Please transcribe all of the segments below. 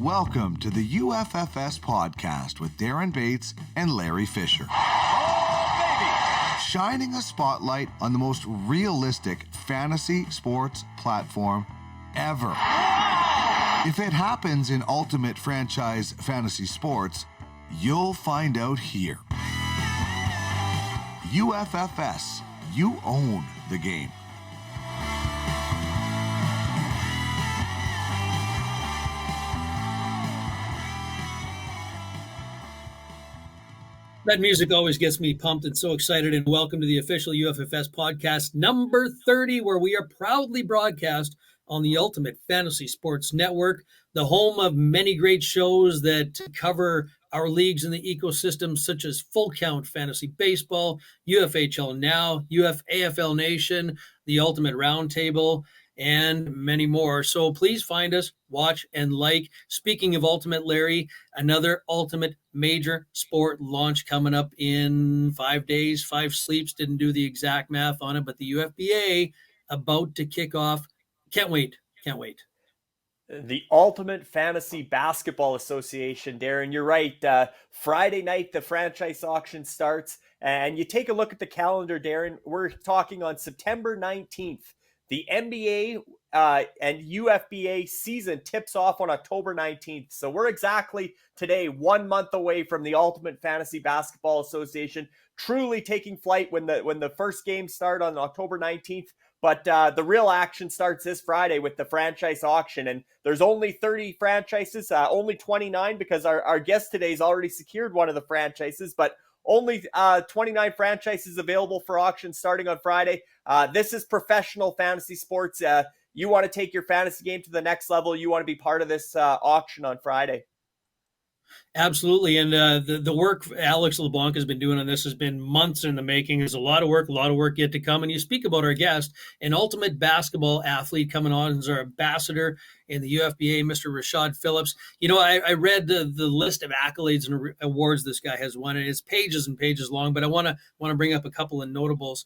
Welcome to the UFFS Podcast with Darren Bates and Larry Fisher. Shining a spotlight on the most realistic fantasy sports platform ever. If it happens in Ultimate Franchise Fantasy Sports, you'll find out here. UFFS, you own the game. That music always gets me pumped and so excited. And welcome to the official UFFS podcast number 30, where we are proudly broadcast on the Ultimate Fantasy Sports Network, the home of many great shows that cover our leagues in the ecosystem, such as Full Count Fantasy Baseball, UFHL Now, UFAFL Nation, the Ultimate Roundtable, and many more. So please find us, watch, and like. Speaking of Ultimate, Larry, another Ultimate major sport launch coming up in 5 days, 5 sleeps. Didn't do the exact math on it, but the UFBA about to kick off. Can't wait. The Ultimate Fantasy Basketball Association, Darren, you're right. Friday night, the franchise auction starts, and you take a look at the calendar, Darren. We're talking on September 19th. The NBA and UFBA season tips off on October 19th. So we're exactly today 1 month away from the Ultimate Fantasy Basketball Association truly taking flight when the first games start on October 19th. But the real action starts this Friday with the franchise auction. And there's only 30 franchises, only 29 because our guest today's already secured one of the franchises. But only 29 franchises available for auction starting on Friday. This is professional fantasy sports. You want to take your fantasy game to the next level. You want to be part of this auction on Friday. Absolutely. And the work Alex Leblanc has been doing on this has been months in the making. There's a lot of work yet to come. And you speak about our guest, an ultimate basketball athlete coming on as our ambassador in the UFBA, Mr. Rashad Phillips. You know, I read the list of accolades and awards this guy has won, and it's pages and pages long, but I want to bring up a couple of notables.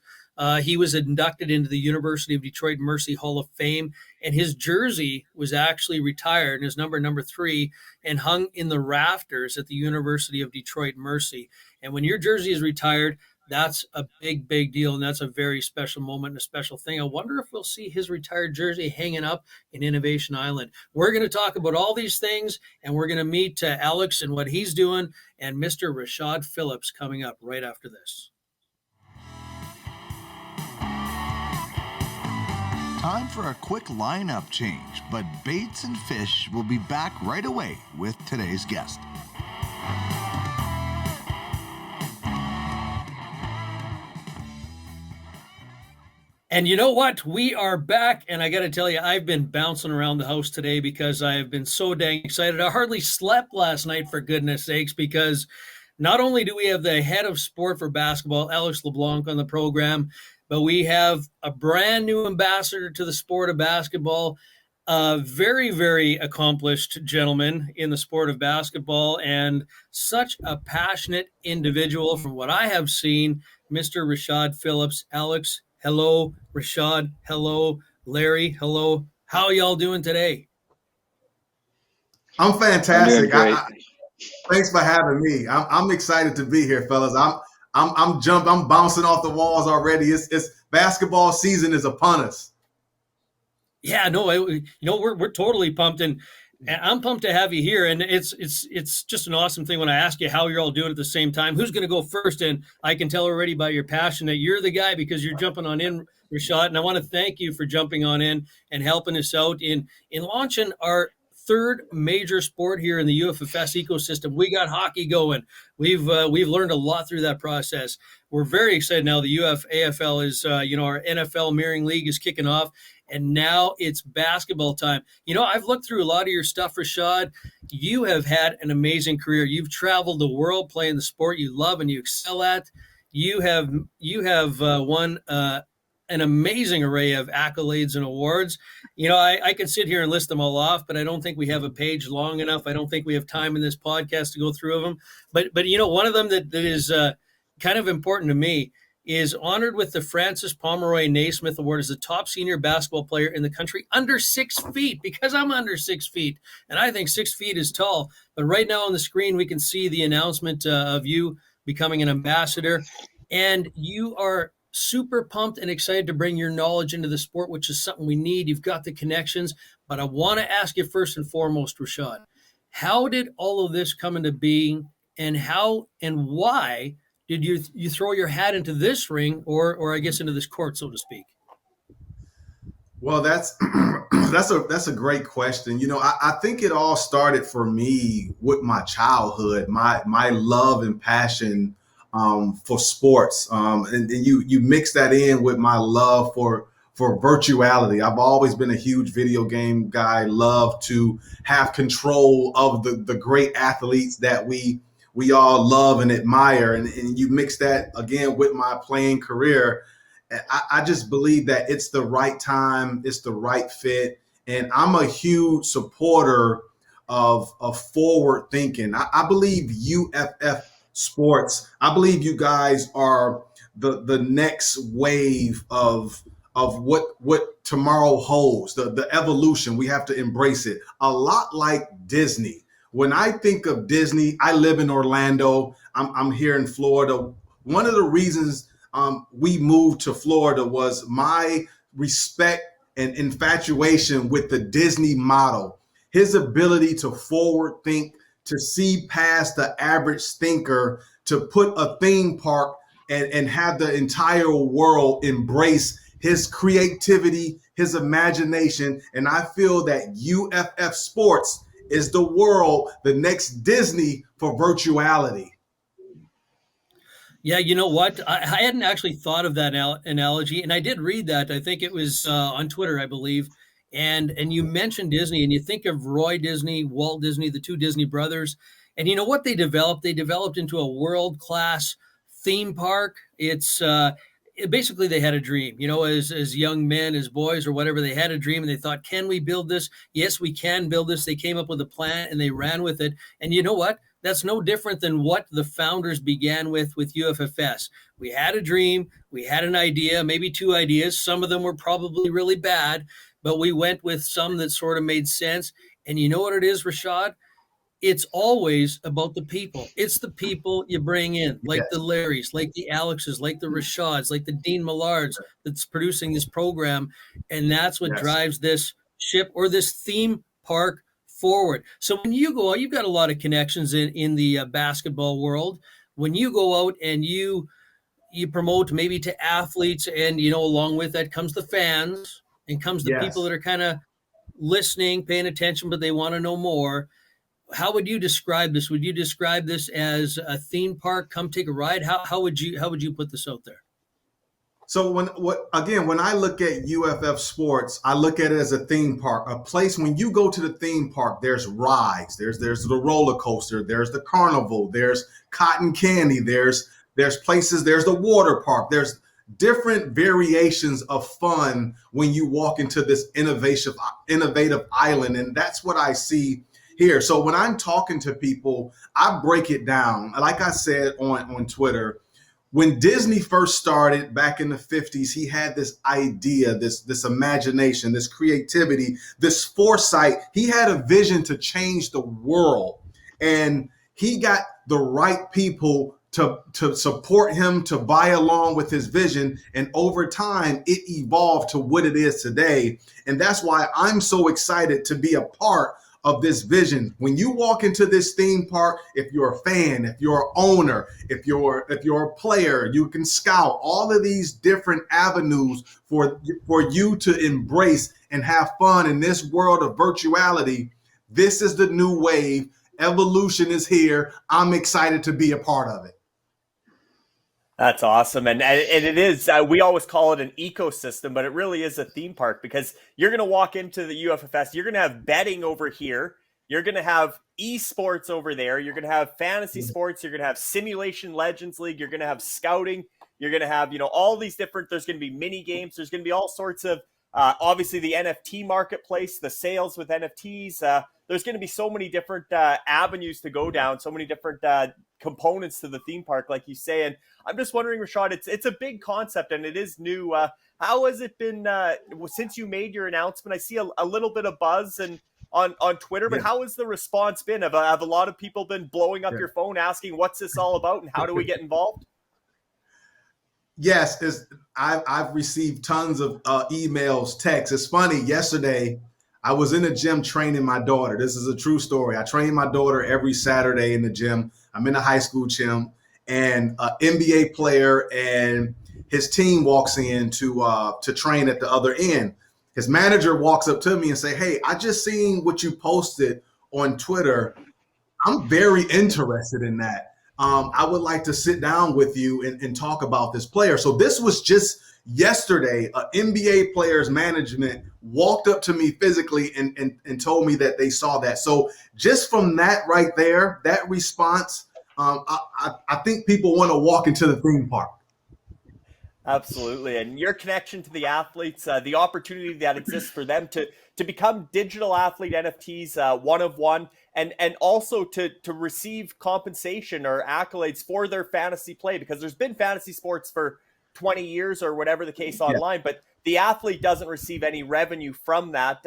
He was inducted into the University of Detroit Mercy Hall of Fame, and his jersey was actually retired, and his number 3, and hung in the rafters at the University of Detroit Mercy. And when your jersey is retired, that's a big, big deal, and that's a very special moment and a special thing. I wonder if we'll see his retired jersey hanging up in Innovation Island. We're going to talk about all these things, and we're going to meet Alex and what he's doing, and Mr. Rashad Phillips coming up right after this. Time for a quick lineup change, but Bates and Fish will be back right away with today's guest. And you know what? We are back, and I got to tell you, I've been bouncing around the house today because I have been so dang excited. I hardly slept last night, for goodness sakes, because not only do we have the head of sport for basketball, Alex Leblanc, on the program, but we have a brand new ambassador to the sport of basketball, a very, very accomplished gentleman in the sport of basketball, and such a passionate individual from what I have seen, Mr. Rashad Phillips. Alex, hello. Rashad, hello. Larry, hello. How are y'all doing today? I'm fantastic. Thanks for having me. I'm excited to be here, fellas. I'm bouncing off the walls already. It's basketball season is upon us. Yeah, no, we're totally pumped, and I'm pumped to have you here. And it's just an awesome thing when I ask you how you're all doing at the same time. Who's going to go first? And I can tell already by your passion that you're the guy because you're jumping on in, Rashad. And I want to thank you for jumping on in and helping us out in launching our third major sport here in the UFFS ecosystem. We got hockey going. We've learned a lot through that process. We're very excited now. The UFAFL is, our NFL mirroring league is kicking off, and now it's basketball time. You know, I've looked through a lot of your stuff, Rashad. You have had an amazing career. You've traveled the world playing the sport you love and you excel at. You have won an amazing array of accolades and awards. You know, I could sit here and list them all off, but I don't think we have a page long enough. I don't think we have time in this podcast to go through them. But you know, one of them that is kind of important to me is honored with the Francis Pomeroy Naismith Award as the top senior basketball player in the country under 6 feet, because I'm under 6 feet, and I think 6 feet is tall. But right now on the screen, we can see the announcement of you becoming an ambassador, and you are super pumped and excited to bring your knowledge into the sport, which is something we need. You've got the connections, but I want to ask you first and foremost, Rashad, how did all of this come into being, and how and why did you throw your hat into this ring, or I guess into this court, so to speak? Well, that's that's a great question. You know, I think it all started for me with my childhood, my love and passion for sports, and you mix that in with my love for virtuality. I've always been a huge video game guy. Love to have control of the great athletes that we all love and admire, and you mix that again with my playing career. I just believe that it's the right time, it's the right fit, and I'm a huge supporter of forward thinking. I believe UFF Sports. I believe you guys are the next wave of what tomorrow holds. The evolution. We have to embrace it. A lot like Disney. When I think of Disney, I live in Orlando. I'm here in Florida. One of the reasons we moved to Florida was my respect and infatuation with the Disney model. His ability to forward think, to see past the average thinker, to put a theme park and have the entire world embrace his creativity, his imagination. And I feel that UFF Sports is the world, the next Disney for virtuality. Yeah, you know what? I hadn't actually thought of that analogy, and I did read that. I think it was on Twitter, I believe. And you mentioned Disney, and you think of Roy Disney, Walt Disney, the two Disney brothers. And you know what they developed? They developed into a world-class theme park. Basically, they had a dream, you know, as young men, as boys or whatever, they had a dream and they thought, can we build this? Yes, we can build this. They came up with a plan and they ran with it. And you know what? That's no different than what the founders began with UFFS. We had a dream. We had an idea, maybe two ideas. Some of them were probably really bad, but we went with some that sort of made sense. And you know what it is, Rashad? It's always about the people. It's the people you bring in, like the Larrys, like the Alexes, like the Rashads, like the Dean Millards that's producing this program. And that's what drives this ship or this theme park forward. So when you go out, you've got a lot of connections in the basketball world. When you go out and you promote maybe to athletes, and, you know, along with that comes the fans and comes the people that are kind of listening, paying attention, but they want to know more. How would you describe this? Would you describe this as a theme park? Come take a ride. How would you put this out there? So when I look at UFF Sports, I look at it as a theme park, a place. When you go to the theme park, there's rides, there's the roller coaster, there's the carnival, there's cotton candy, there's places, there's the water park, there's different variations of fun when you walk into this innovative island, and that's what I see here. So when I'm talking to people, I break it down. Like I said on Twitter, when Disney first started back in the 50s, he had this idea, this imagination, this creativity, this foresight. He had a vision to change the world, and he got the right people to support him, to buy along with his vision. And over time, it evolved to what it is today. And that's why I'm so excited to be a part of this vision. When you walk into this theme park, if you're a fan, if you're an owner, if you're a player, you can scout all of these different avenues for you to embrace and have fun in this world of virtuality. This is the new wave. Evolution is here. I'm excited to be a part of it. That's awesome. And it is, we always call it an ecosystem, but it really is a theme park, because you're going to walk into the UFFS, you're going to have betting over here, you're going to have esports over there, you're going to have fantasy sports, you're going to have Simulation Legends League, you're going to have scouting, you're going to have, you know, all these different, there's going to be mini games, there's going to be all sorts of Obviously, the NFT marketplace, the sales with NFTs. There's going to be so many different avenues to go down, so many different components to the theme park, like you say. And I'm just wondering, Rashad, it's a big concept and it is new. How has it been since you made your announcement? I see a little bit of buzz and on Twitter, but how has the response been? Have a lot of people been blowing up your phone asking, what's this all about and how do we get involved? Yes, I've received tons of emails, texts. It's funny, yesterday I was in the gym training my daughter. This is a true story. I train my daughter every Saturday in the gym. I'm in a high school gym, and an NBA player and his team walks in to train at the other end. His manager walks up to me and say, "Hey, I just seen what you posted on Twitter. I'm very interested in that. I would like to sit down with you and talk about this player." So this was just yesterday. NBA player's management walked up to me physically and told me that they saw that. So just from that right there, that response, I think people want to walk into the theme park. Absolutely. And your connection to the athletes, the opportunity that exists for them to become digital athlete NFTs, one of one, and also to receive compensation or accolades for their fantasy play, because there's been fantasy sports for 20 years or whatever the case online, but the athlete doesn't receive any revenue from that.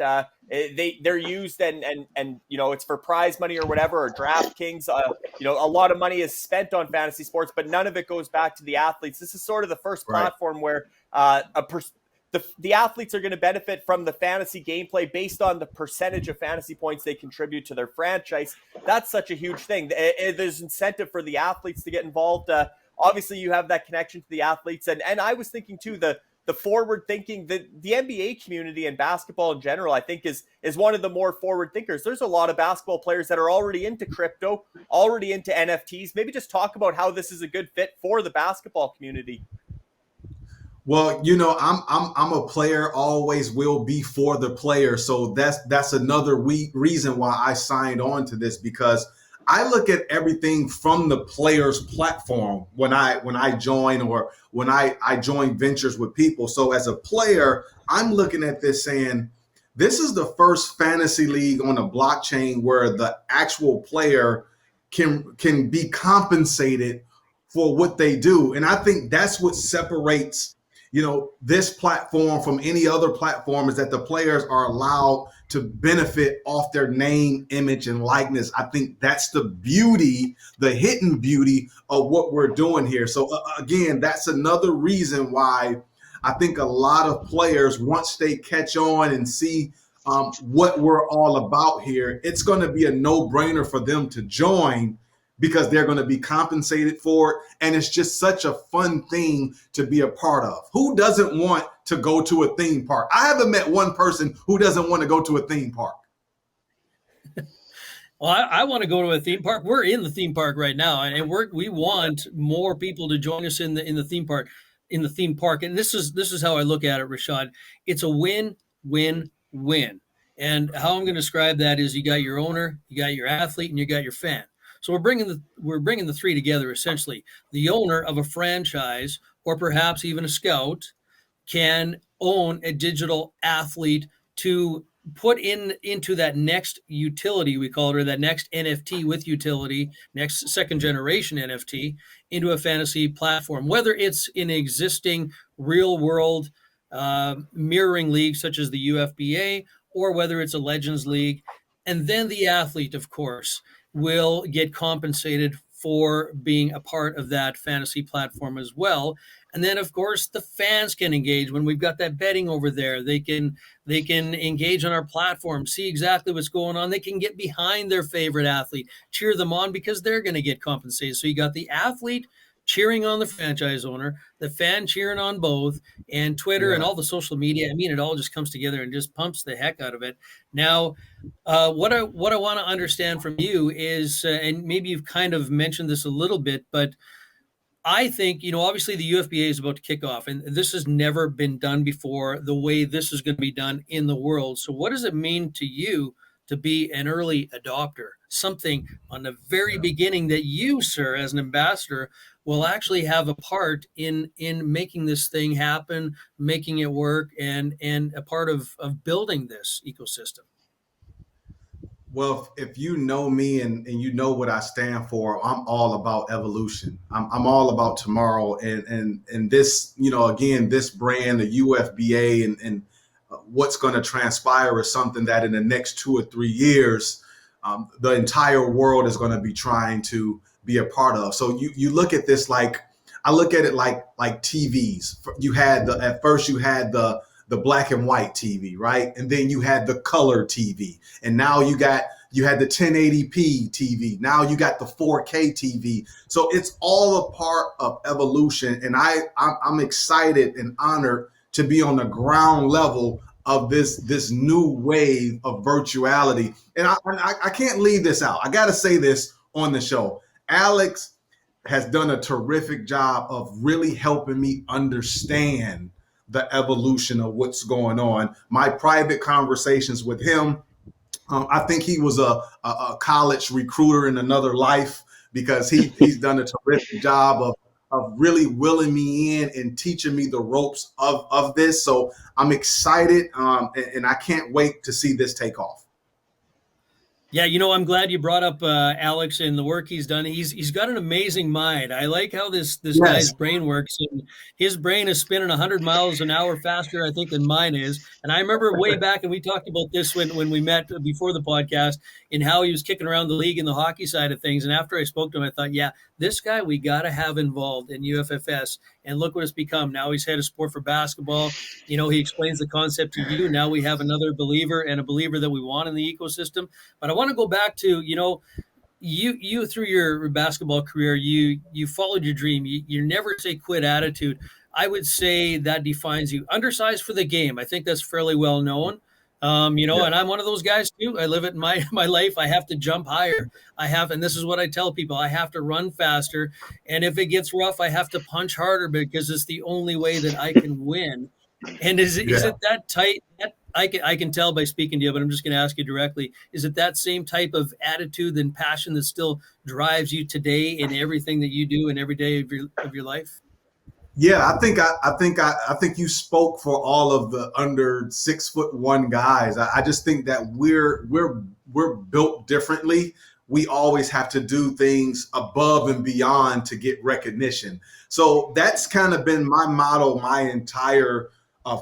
They're used and it's for prize money or whatever, or DraftKings. A lot of money is spent on fantasy sports, but none of it goes back to the athletes. This is sort of the first platform where the athletes are going to benefit from the fantasy gameplay based on the percentage of fantasy points they contribute to their franchise. That's such a huge thing. There's incentive for the athletes to get involved. Obviously, you have that connection to the athletes. And I was thinking, too, the forward thinking, the NBA community and basketball in general, I think is one of the more forward thinkers. There's a lot of basketball players that are already into crypto, already into NFTs. Maybe just talk about how this is a good fit for the basketball community. Well, I'm a player, always will be for the player. So that's another reason why I signed on to this, because I look at everything from the player's platform when I join, or when I join ventures with people. So as a player, I'm looking at this saying, this is the first fantasy league on a blockchain where the actual player can be compensated for what they do. And I think that's what separates this platform from any other platform, is that the players are allowed to benefit off their name, image, and likeness. I think that's the beauty, the hidden beauty of what we're doing here. So again, that's another reason why I think a lot of players, once they catch on and see what we're all about here, it's going to be a no-brainer for them to join, because they're going to be compensated for it. And it's just such a fun thing to be a part of. Who doesn't want to go to a theme park? I haven't met one person who doesn't want to go to a theme park. Well, I want to go to a theme park. We're in the theme park right now, and we want more people to join us in the theme park. And this is how I look at it, Rashad. It's a win, win, win. And how I'm going to describe that is, you got your owner, you got your athlete, and you got your fan. So we're bringing the three together, essentially. The owner of a franchise, or perhaps even a scout, can own a digital athlete to put into that next utility, we call it, or that next NFT with utility, next second generation NFT, into a fantasy platform, whether it's in an existing real world mirroring league such as the UFBA, or whether it's a Legends League. And then the athlete, of course, will get compensated for being a part of that fantasy platform as well. And then, of course, the fans can engage. When we've got that betting over there, they can engage on our platform, see exactly what's going on. They can get behind their favorite athlete, cheer them on, because they're going to get compensated. So you got the athlete cheering on the franchise owner, the fan cheering on both, and Twitter and all the social media. I mean, it all just comes together and just pumps the heck out of it. Now, what I want to understand from you is, and maybe you've kind of mentioned this a little bit, but I think, obviously the UFBA is about to kick off, and this has never been done before, the way this is going to be done in the world. So what does it mean to you to be an early adopter, something on the very beginning that you, sir, as an ambassador, will actually have a part in making this thing happen, making it work, and a part of building this ecosystem. Well, if you know me and you know what I stand for, I'm all about evolution. I'm all about tomorrow. And this, again, this brand, the UFBA and what's going to transpire is something that in the next 2 or 3 years, the entire world is going to be trying to be a part of. So you look at this I look at it like TVs. At first you had the black and white TV, right? And then you had the color TV. And now you had the 1080p TV. Now you got the 4K TV. So it's all a part of evolution. And I'm excited and honored to be on the ground level of this new wave of virtuality. And I can't leave this out. I got to say this on the show. Alex has done a terrific job of really helping me understand the evolution of what's going on. My private conversations with him, I think he was a college recruiter in another life, because he's done a terrific job of really willing me in and teaching me the ropes of this. So I'm excited, and I can't wait to see this take off. Yeah, I'm glad you brought up Alex and the work he's done. He's got an amazing mind. I like how this Yes. guy's brain works. And his brain is spinning 100 miles an hour faster, I think, than mine is. And I remember way back, and we talked about this when we met before the podcast, in how he was kicking around the league in the hockey side of things. And after I spoke to him, I thought, yeah, this guy we got to have involved in UFFS. And look what it's become. Now he's head of sport for basketball. He explains the concept to you. Now we have another believer, and a believer that we want in the ecosystem. But I want to go back to, you through your basketball career, you followed your dream. You never say quit attitude. I would say that defines you. Undersized for the game. I think that's fairly well known. Yeah. And I'm one of those guys too. I live it in my life. I have to jump higher. And this is what I tell people, I have to run faster. And if it gets rough, I have to punch harder, because it's the only way that I can win. And is it that tight? I can tell by speaking to you, but I'm just going to ask you directly. Is it that same type of attitude and passion that still drives you today in everything that you do in every day of your life? Yeah, I think you spoke for all of the under 6'1" guys. I just think that we're built differently. We always have to do things above and beyond to get recognition. So that's kind of been my motto my entire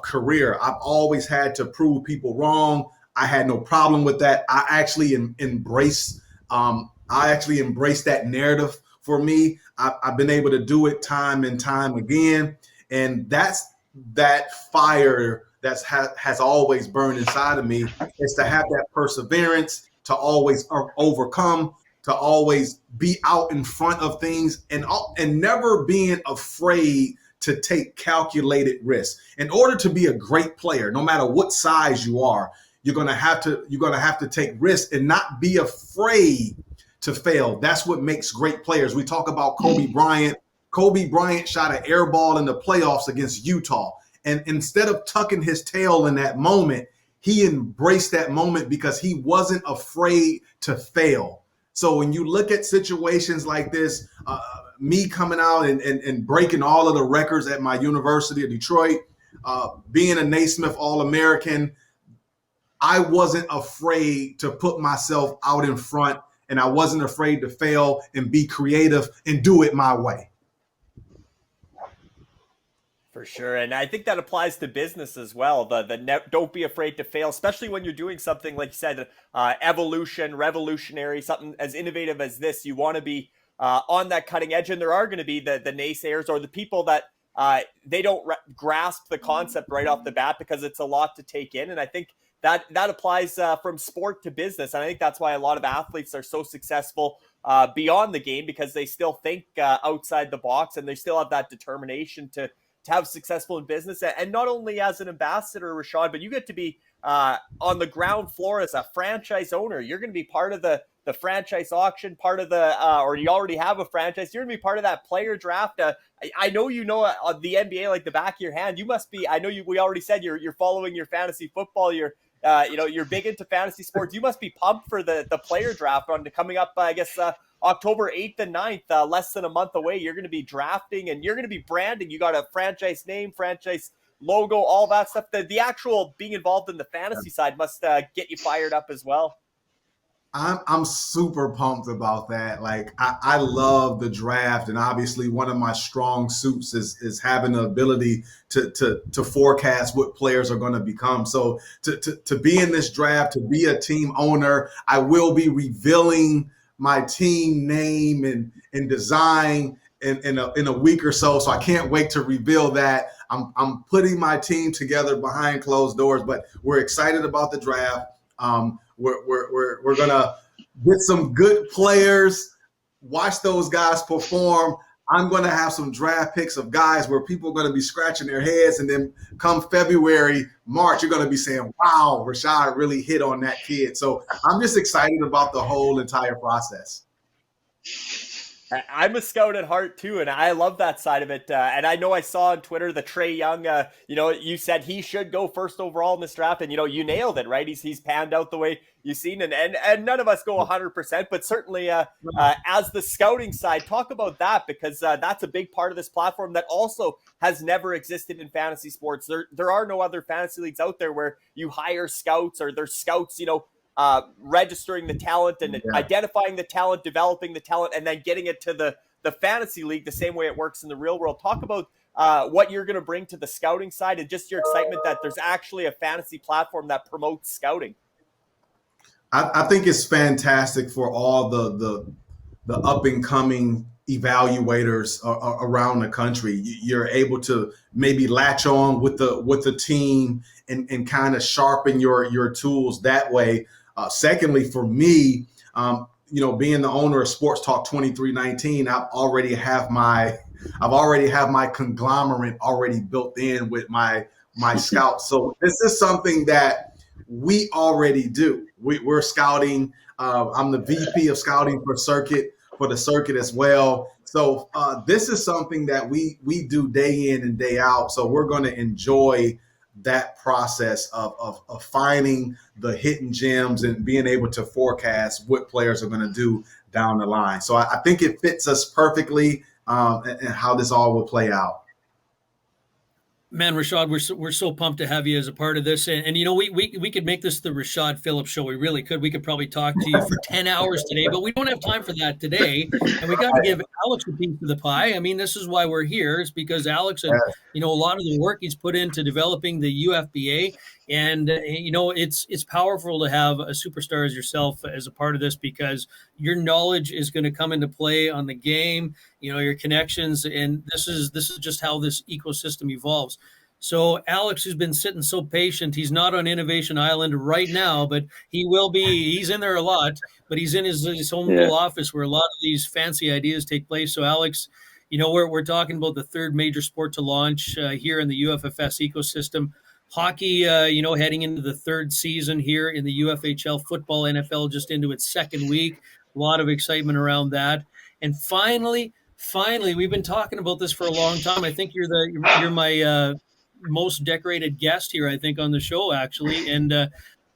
career. I've always had to prove people wrong. I had no problem with that. I actually embrace that narrative. For me, I've been able to do it time and time again. And that's that fire that has always burned inside of me, is to have that perseverance, to always overcome, to always be out in front of things, and never being afraid to take calculated risks. In order to be a great player, no matter what size you are, you're gonna have to take risks and not be afraid to fail. That's what makes great players. We talk about Kobe Bryant. Kobe Bryant shot an air ball in the playoffs against Utah. And instead of tucking his tail in that moment, he embraced that moment because he wasn't afraid to fail. So when you look at situations like this, me coming out and breaking all of the records at my University of Detroit, being a Naismith All-American, I wasn't afraid to put myself out in front, and I wasn't afraid to fail and be creative and do it my way. For sure. And I think that applies to business as well. Don't be afraid to fail, especially when you're doing something, like you said, evolution, revolutionary, something as innovative as this. You want to be on that cutting edge. And there are going to be the naysayers or the people that they don't grasp the concept right off the bat, because it's a lot to take in. And I think that applies from sport to business. And I think that's why a lot of athletes are so successful beyond the game, because they still think outside the box, and they still have that determination to have successful in business. And not only as an ambassador, Rashad, but you get to be on the ground floor as a franchise owner. You're going to be part of the franchise auction, part of or you already have a franchise. You're going to be part of that player draft. I know the NBA like the back of your hand. You must be. I know we already said you're following your fantasy football. You're you're big into fantasy sports. You must be pumped for the player draft coming up, I guess, October 8th and 9th, less than a month away. You're going to be drafting and you're going to be branding. You got a franchise name, franchise logo, all that stuff. The actual being involved in the fantasy side must get you fired up as well. I'm super pumped about that. Like I love the draft, and obviously one of my strong suits is having the ability to forecast what players are going to become. So to be in this draft, to be a team owner, I will be revealing my team name and design in a week or so. So I can't wait to reveal that. I'm putting my team together behind closed doors, but we're excited about the draft. We're gonna get some good players, watch those guys perform. I'm gonna have some draft picks of guys where people are gonna be scratching their heads, and then come February, March, you're gonna be saying, "Wow, Rashad really hit on that kid." So I'm just excited about the whole entire process. I'm a scout at heart too, and I love that side of it. And I know I saw on Twitter the Trae Young. You said he should go first overall in this draft, and you nailed it, right? He's panned out the way you've seen, and none of us go 100%, but certainly as the scouting side, talk about that, because that's a big part of this platform that also has never existed in fantasy sports. There are no other fantasy leagues out there where you hire scouts, or there's scouts, registering the talent and identifying the talent, developing the talent, and then getting it to the fantasy league the same way it works in the real world. Talk about what you're going to bring to the scouting side, and just your excitement that there's actually a fantasy platform that promotes scouting. I think it's fantastic for all the up and coming evaluators around the country. You're able to maybe latch on with the team and kind of sharpen your tools that way. Secondly, for me, being the owner of Sports Talk 2319, I've already have my conglomerate already built in with my scouts. So this is something that we already do. We're scouting. I'm the VP of scouting for the circuit as well. So this is something that we do day in and day out. So we're going to enjoy that process of finding the hidden gems and being able to forecast what players are going to do down the line. So I think it fits us perfectly and how this all will play out. Man, Rashad, we're so pumped to have you as a part of this, and we could make this the Rashad Phillips show. We really could. We could probably talk to you for 10 hours today, but we don't have time for that today. And we got to give Alex a piece of the pie. I mean, this is why we're here. It's because Alex and a lot of the work he's put into developing the UFBA, and it's powerful to have a superstar as yourself as a part of this, because your knowledge is going to come into play on the game. Your connections, and this is just how this ecosystem evolves. So Alex, who's been sitting so patient, he's not on Innovation Island right now, but he will be. He's in there a lot, but he's in his home little office where a lot of these fancy ideas take place. So Alex, we're talking about the third major sport to launch here in the UFFS ecosystem. Hockey, heading into the third season here in the UFHL. Football, NFL just into its second week. A lot of excitement around that. And finally, we've been talking about this for a long time. I think you're my most decorated guest here, I think, on the show, actually. And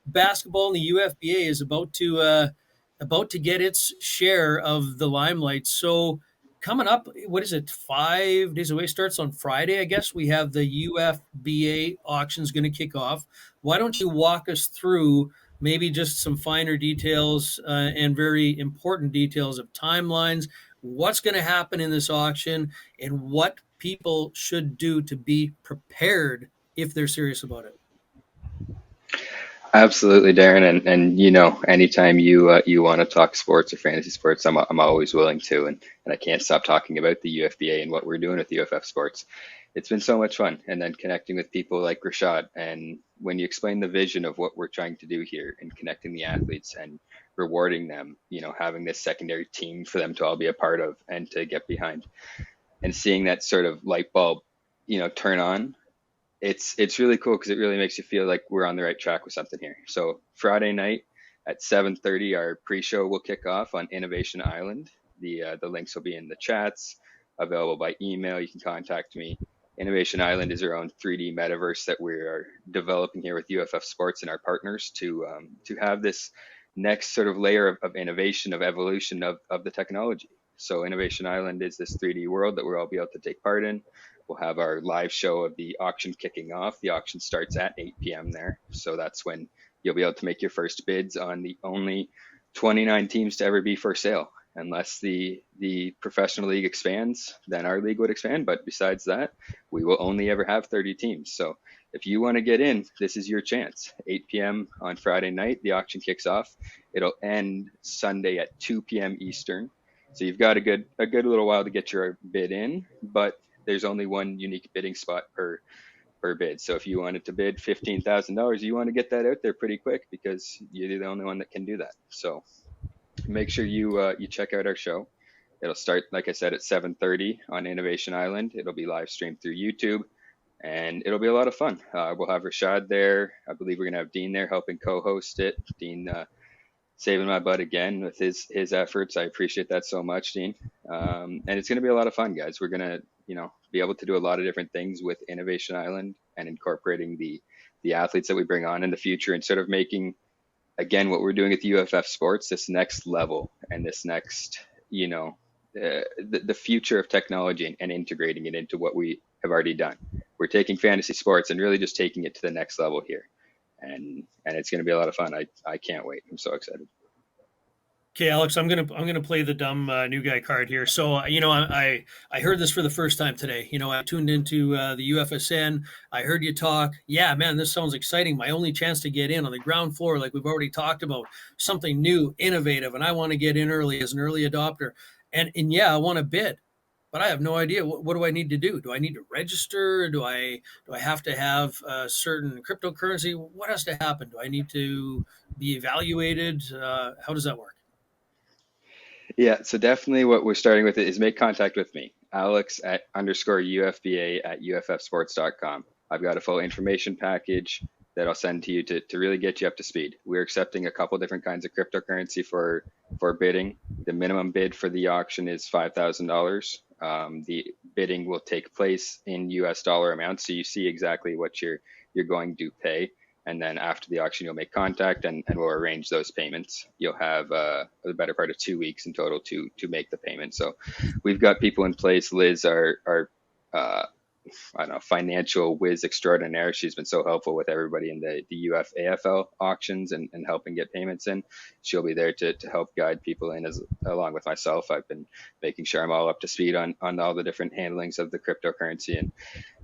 basketball in the UFBA is about to get its share of the limelight. So coming up, what is it, 5 days away? Starts on Friday, I guess. We have the UFBA auctions going to kick off. Why don't you walk us through maybe just some finer details and very important details of timelines, what's going to happen in this auction, and what people should do to be prepared if they're serious about it? Absolutely, Darren, and anytime you want to talk sports or fantasy sports, I'm always willing to, and I can't stop talking about the UFBA and what we're doing with UFF Sports. It's been so much fun, and then connecting with people like Rashad, and when you explain the vision of what we're trying to do here and connecting the athletes and rewarding them, having this secondary team for them to all be a part of and to get behind, and seeing that sort of light bulb, turn on. It's really cool because it really makes you feel like we're on the right track with something here. So Friday night at 7:30, our pre-show will kick off on Innovation Island. The links will be in the chats, available by email. You can contact me. Innovation Island is our own 3D metaverse that we are developing here with UFF Sports and our partners to have this next sort of layer of innovation, of evolution of the technology. So Innovation Island is this 3D world that we'll all be able to take part in. We'll have our live show of the auction kicking off. The auction starts at 8 p.m. there. So that's when you'll be able to make your first bids on the only 29 teams to ever be for sale. Unless the professional league expands, then our league would expand. But besides that, we will only ever have 30 teams. So if you want to get in, this is your chance. 8 p.m. on Friday night, the auction kicks off. It'll end Sunday at 2 p.m. Eastern. So you've got a good little while to get your bid in, but there's only one unique bidding spot per bid. So if you wanted to bid $15,000, you want to get that out there pretty quick because you're the only one that can do that. So make sure you check out our show. It'll start, like I said, at 7:30 on Innovation Island. It'll be live streamed through YouTube, and it'll be a lot of fun. We'll have Rashad there. I believe we're going to have Dean there helping co-host it. Dean saving my butt again with his efforts. I appreciate that so much, Dean. And it's going to be a lot of fun, guys. We're going to, be able to do a lot of different things with Innovation Island and incorporating the athletes that we bring on in the future and sort of making, again, what we're doing at the UFF Sports, this next level and this next, the future of technology and integrating it into what we have already done. We're taking fantasy sports and really just taking it to the next level here. And it's going to be a lot of fun. I can't wait. I'm so excited. Okay, Alex, I'm gonna play the dumb new guy card here. So I heard this for the first time today. I tuned into the UFSN. I heard you talk. Yeah, man, this sounds exciting. My only chance to get in on the ground floor, like we've already talked about, something new, innovative, and I want to get in early as an early adopter. And yeah, I want to bid, but I have no idea. What do I need to do? Do I need to register? Do I have to have a certain cryptocurrency? What has to happen? Do I need to be evaluated? How does that work? Yeah, so definitely what we're starting with is make contact with me, Alex @_UFBA at UFFsports.com. I've got a full information package that I'll send to you to really get you up to speed. We're accepting a couple different kinds of cryptocurrency for bidding. The minimum bid for the auction is $5,000. The bidding will take place in US dollar amounts, so you see exactly what you're going to pay. And then after the auction, you'll make contact and we'll arrange those payments. You'll have the better part of 2 weeks in total to make the payment. So we've got people in place. Liz, our financial whiz extraordinaire. She's been so helpful with everybody in the UFAFL auctions and helping get payments in. She'll be there to help guide people in along with myself. I've been making sure I'm all up to speed on all the different handlings of the cryptocurrency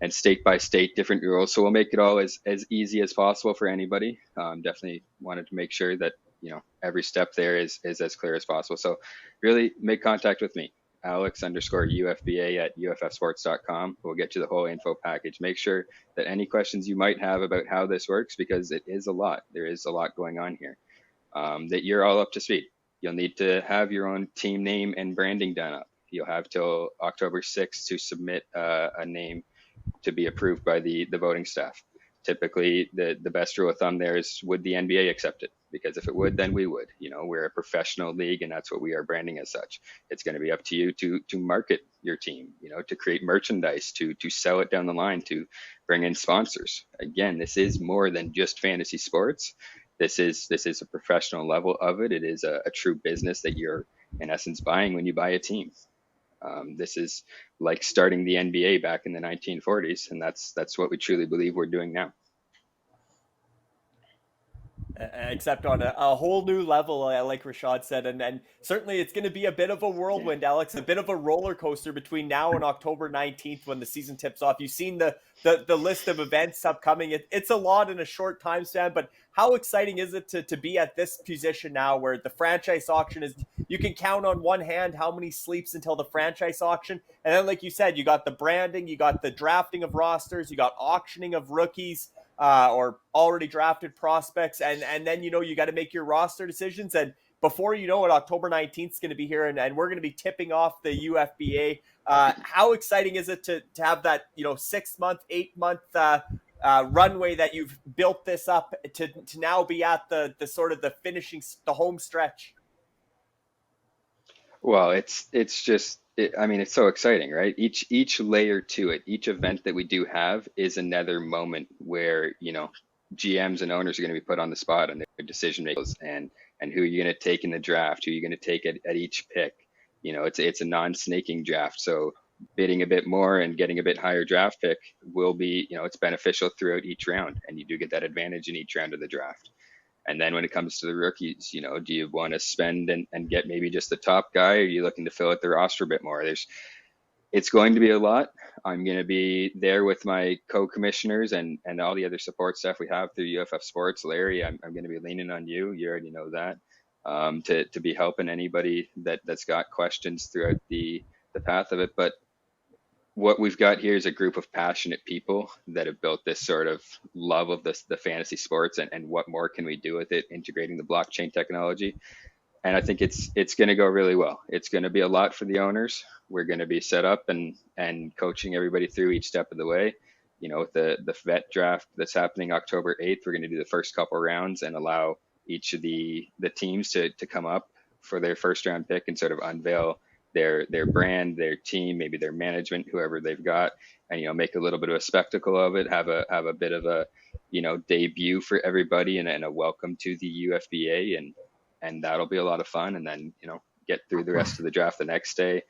and state by state different rules. So we'll make it all as easy as possible for anybody. Definitely wanted to make sure that, every step there is as clear as possible. So really make contact with me. Alex_UFBA at UFFsports.com. We'll get you the whole info package. Make sure that any questions you might have about how this works, because it is a lot. There is a lot going on here, that you're all up to speed. You'll need to have your own team name and branding done up. You'll have till October 6th to submit a name to be approved by the voting staff. Typically, the best rule of thumb there is, would the NBA accept it? Because if it would, then we would. We're a professional league, and that's what we are branding as such. It's going to be up to you to market your team, to create merchandise, to sell it down the line, to bring in sponsors. Again, this is more than just fantasy sports. This is a professional level of it. It is a true business that you're, in essence, buying when you buy a team. This is like starting the NBA back in the 1940s, and that's what we truly believe we're doing now. Except on a whole new level, like Rashad said, and certainly it's going to be a bit of a whirlwind, Alex, a bit of a roller coaster between now and October 19th when the season tips off. You've seen the list of events upcoming. It's a lot in a short time span, but how exciting is it to be at this position now where the franchise auction is, you can count on one hand how many sleeps until the franchise auction. And then, like you said, you got the branding, you got the drafting of rosters, you got auctioning of rookies, or already drafted prospects. And then, you got to make your roster decisions. And before you know it, October 19th is going to be here and we're going to be tipping off the UFBA. How exciting is it to have that, 6 month, 8 month, runway that you've built this up to now be at the sort of the finishing, the home stretch? Well, it's just I mean, it's so exciting, right? Each layer to it, each event that we do have is another moment where, GMs and owners are going to be put on the spot on their decision makers and who you're going to take in the draft, who you're going to take at each pick. It's a non-snaking draft, so bidding a bit more and getting a bit higher draft pick will be, it's beneficial throughout each round, and you do get that advantage in each round of the draft. And then when it comes to the rookies, do you want to spend and get maybe just the top guy, or are you looking to fill out the roster a bit more? It's going to be a lot. I'm going to be there with my co-commissioners and all the other support staff we have through UFF Sports. Larry, I'm going to be leaning on you. You already know that, to be helping anybody that's got questions throughout the path of it. But what we've got here is a group of passionate people that have built this sort of love of the fantasy sports and what more can we do with it, integrating the blockchain technology. And I think it's going to go really well. It's going to be a lot for the owners. We're going to be set up and coaching everybody through each step of the way. With the vet draft that's happening October 8th, we're going to do the first couple rounds and allow each of the teams to come up for their first round pick and sort of unveil their brand, their team, maybe their management, whoever they've got, and make a little bit of a spectacle of it, have a bit of a debut for everybody and a welcome to the UFBA, and that'll be a lot of fun. And then get through the rest of the draft the next day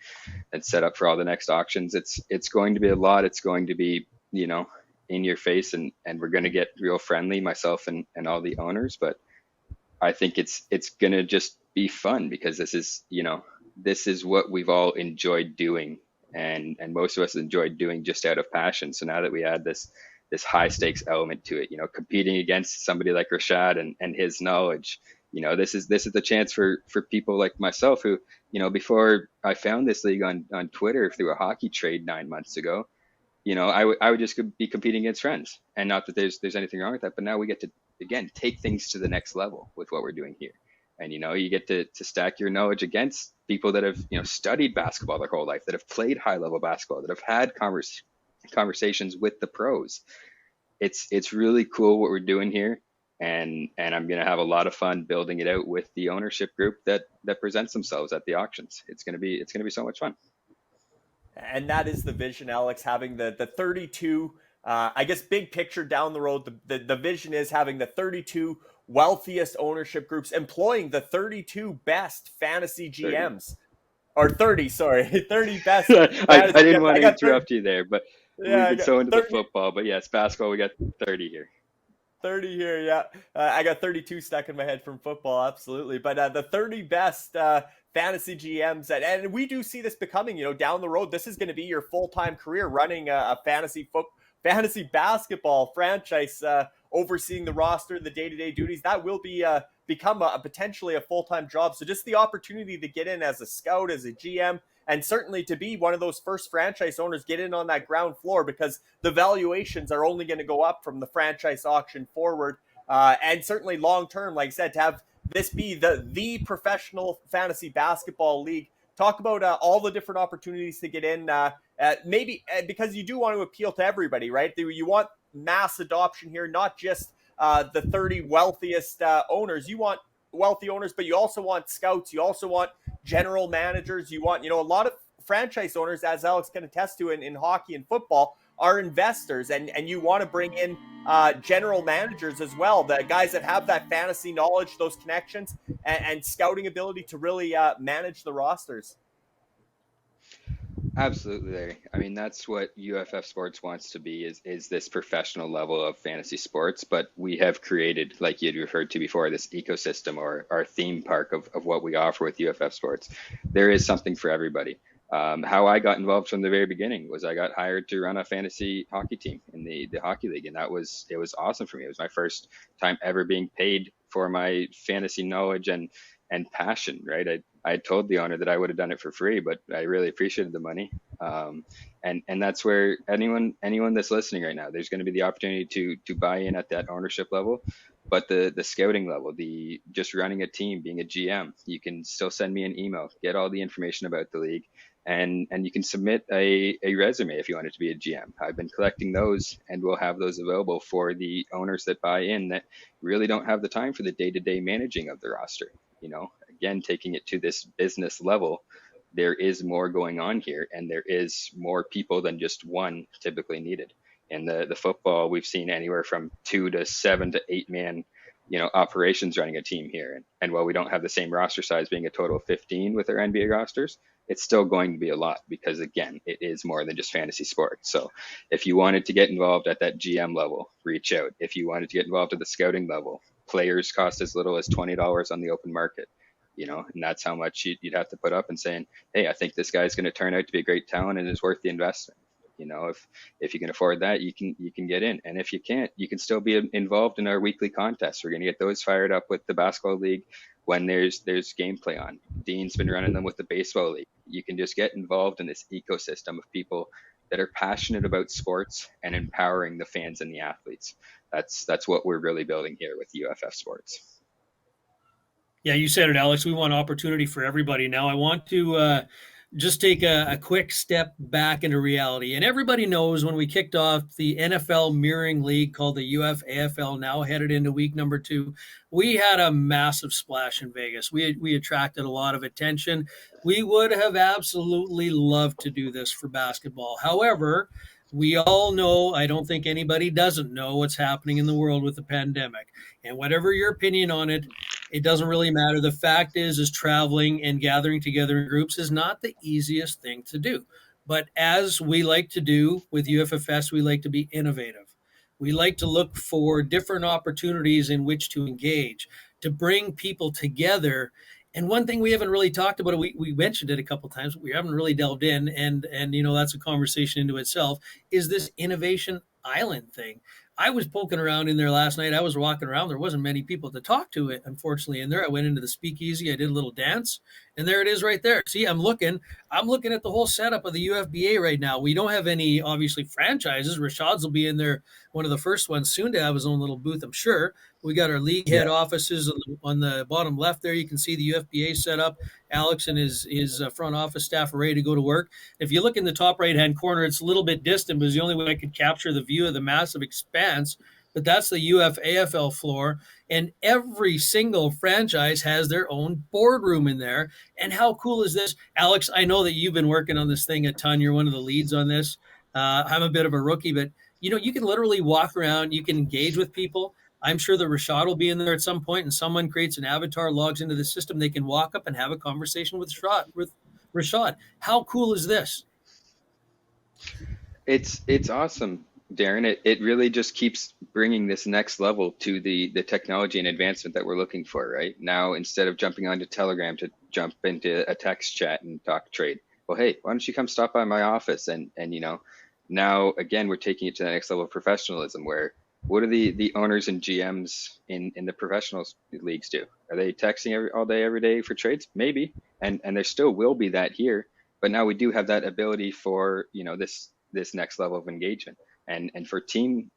and set up for all the next auctions. It's going to be a lot. It's going to be in your face, and we're going to get real friendly, myself and all the owners. But I think it's going to just be fun because this is what we've all enjoyed doing, and most of us enjoyed doing just out of passion. So now that we add this high stakes element to it, competing against somebody like Rashad and his knowledge, this is the chance for people like myself who, before I found this league on Twitter through a hockey trade 9 months ago, I would just be competing against friends, and not that there's anything wrong with that, but now we get to, again, take things to the next level with what we're doing here. And, you get to stack your knowledge against people that have, studied basketball their whole life, that have played high level basketball, that have had conversations with the pros. It's really cool what we're doing here. And I'm going to have a lot of fun building it out with the ownership group that presents themselves at the auctions. It's going to be so much fun. And that is the vision, Alex, having the 32, I guess, big picture down the road. The vision is having the 32 wealthiest ownership groups employing the 32 best fantasy GMs. 30 best. I didn't want to interrupt you there, but we've been so into the football. But yes, basketball, we got 30 here. 30 here, yeah. I got 32 stuck in my head from football, absolutely. But the 30 best fantasy GMs, and we do see this becoming, down the road, this is going to be your full-time career, running a fantasy basketball franchise, overseeing the roster, the day-to-day duties. That will be become potentially a full-time job. So just the opportunity to get in as a scout, as a GM, and certainly to be one of those first franchise owners, get in on that ground floor, because the valuations are only going to go up from the franchise auction forward. And certainly long-term, like I said, to have this be the professional fantasy basketball league. Talk about all the different opportunities to get in, maybe because you do want to appeal to everybody, right? You want mass adoption here, not just the 30 wealthiest owners. You want wealthy owners, but you also want scouts. You also want general managers. You want, a lot of franchise owners, as Alex can attest to in hockey and football, are investors, and you want to bring in general managers as well, the guys that have that fantasy knowledge, those connections, and scouting ability to really manage the rosters. Absolutely, Larry. I mean, that's what UFF Sports wants to be, is this professional level of fantasy sports. But we have created, like you'd referred to before, this ecosystem, or our theme park of what we offer with UFF Sports. There is something for everybody. How I got involved from the very beginning was I got hired to run a fantasy hockey team in the hockey league, and it was awesome for me. It was my first time ever being paid for my fantasy knowledge and passion, right? I told the owner that I would have done it for free, but I really appreciated the money. And that's where anyone that's listening right now, there's going to be the opportunity to buy in at that ownership level, but the scouting level, the just running a team, being a GM, you can still send me an email, get all the information about the league, and you can submit a resume if you want it to be a GM. I've been collecting those, and we'll have those available for the owners that buy in that really don't have the time for the day-to-day managing of the roster. Again, taking it to this business level, there is more going on here, and there is more people than just one typically needed. In the football, we've seen anywhere from 2 to 7 to 8 man, operations running a team here. And while we don't have the same roster size being a total of 15 with our NBA rosters, it's still going to be a lot because, again, it is more than just fantasy sports. So if you wanted to get involved at that GM level, reach out. If you wanted to get involved at the scouting level, players cost as little as $20 on the open market, and that's how much you'd have to put up and saying, hey, I think this guy's going to turn out to be a great talent and is worth the investment. If you can afford that, you can get in. And if you can't, you can still be involved in our weekly contests. We're going to get those fired up with the basketball league when there's gameplay on. Dean's been running them with the baseball league. You can just get involved in this ecosystem of people that are passionate about sports and empowering the fans and the athletes. That's what we're really building here with UFF Sports. Yeah, you said it, Alex. We want opportunity for everybody. Now I want to just take a quick step back into reality. And everybody knows when we kicked off the NFL mirroring league called the UFAFL, now headed into week number 2, we had a massive splash in Vegas. We attracted a lot of attention. We would have absolutely loved to do this for basketball. However, we all know, I don't think anybody doesn't know what's happening in the world with the pandemic. And whatever your opinion on it, it doesn't really matter. The fact is traveling and gathering together in groups is not the easiest thing to do. But as we like to do with UFFS, we like to be innovative. We like to look for different opportunities in which to engage, to bring people together. And one thing we haven't really talked about, we mentioned it a couple of times, but we haven't really delved in, and that's a conversation into itself, is this innovation island thing. I was poking around in there last night. I was walking around. There wasn't many people to talk to, it, unfortunately, in there. I went into the speakeasy. I did a little dance, and there it is right there. See, I'm looking at the whole setup of the UFBA right now. We don't have any, obviously, franchises. Rashad's will be in there, one of the first ones soon to have his own little booth, I'm sure. We got our league head offices on the bottom left there. You can see the UFBA set up. Alex and his front office staff are ready to go to work. If you look in the top right-hand corner, it's a little bit distant, but it's the only way I could capture the view of the massive expanse. But that's the UFAFL floor, and every single franchise has their own boardroom in there. And how cool is this? Alex, I know that you've been working on this thing a ton. You're one of the leads on this. I'm a bit of a rookie, but you can literally walk around. You can engage with people. I'm sure that Rashad will be in there at some point, and someone creates an avatar, logs into the system. They can walk up and have a conversation with Rashad. How cool is this? It's awesome, Darren. It really just keeps bringing this next level to the technology and advancement that we're looking for right now. Instead of jumping onto Telegram to jump into a text chat and talk trade, well, hey, why don't you come stop by my office? And now again, we're taking it to the next level of professionalism where, what do the owners and GMs in the professional leagues do? Are they texting all day, every day for trades? Maybe. And there still will be that here. But now we do have that ability for, this next level of engagement. And for team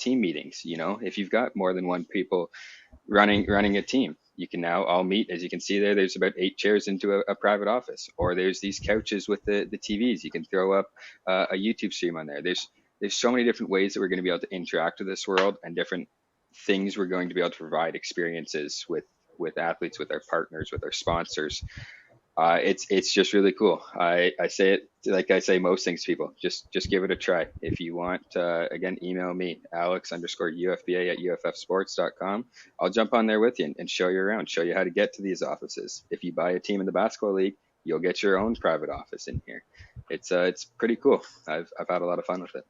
meetings, if you've got more than one people running a team, you can now all meet. As you can see there's about 8 chairs into a private office. Or there's these couches with the TVs. You can throw up a YouTube stream on there. There's so many different ways that we're going to be able to interact with this world, and different things we're going to be able to provide experiences with athletes, with our partners, with our sponsors. It's just really cool. I say it like I say most things to people, just give it a try. If you want, again, email me, alex_UFBA@UFFsports.com. I'll jump on there with you and show you around, show you how to get to these offices. If you buy a team in the basketball league, you'll get your own private office in here. It's pretty cool. I've had a lot of fun with it.